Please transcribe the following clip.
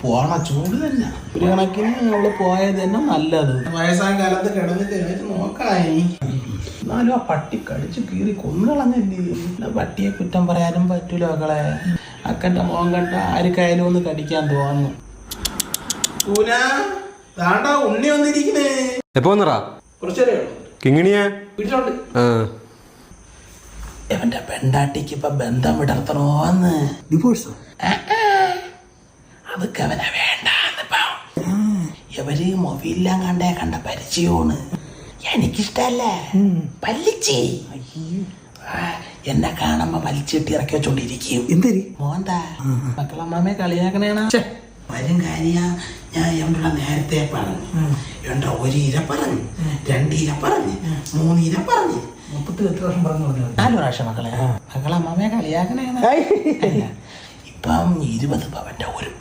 പോണ ചൂട് തന്നെ. ഒരു കണക്കിന് അവള് പോയത് തന്നെ നല്ലത്. വയസ്സായ കാലത്ത് കിടന്നിട്ട് നോക്കായി. എന്നാലും ആ പട്ടി കടിച്ച് കീറി കൊന്നുകളഞ്ഞല്ലേ. പട്ടിയെ കുറ്റം പറയാനും പറ്റൂല മക്കളെ. അക്കന്റെ മോൻ കണ്ട ആർക്കായാലും ഒന്ന് കടിക്കാൻ തോന്നുന്നു. ഉണ്ണി വന്നിരിക്കുന്നേ. എപ്പോ വന്നറാ? കുറച്ചേരേ കിങ്ങിണിയാ വീട്ടിലോട്ട്. എവന്റെ പെണ്ടാട്ടിക്ക് ഇപ്പൊ ബന്ധം വിടർത്തണോന്ന്. ഡിവോഴ്സ് അതൊക്കെ അവനെ വേണ്ടാന്നിപ്പ. ഇവര് മൊബൈലെല്ലാം കണ്ട പരിചയമാണ്. എനിക്കിഷ്ടല്ല. പല്ലിച്ചി എന്നെ കാണുമ്പോ വലിച്ചിട്ട് ഇറക്കി വെച്ചോണ്ടിരിക്കും. എന്തരി മോന്താ മക്കളമ്മയെ കളിയാക്കണേണ വരും കാര്യ. ഞാൻ എവിടെ നേരത്തെ പറഞ്ഞു. എന്റെ 1 ഇര പറഞ്ഞു, 2 ഇര പറഞ്ഞു, 3 ഇര പറഞ്ഞു. 4 പ്രാവശ്യം മക്കളെ. മക്കളമ്മയെ കളിയാക്കണേണ. ഇപ്പം 20 പവന്റെ ഒരു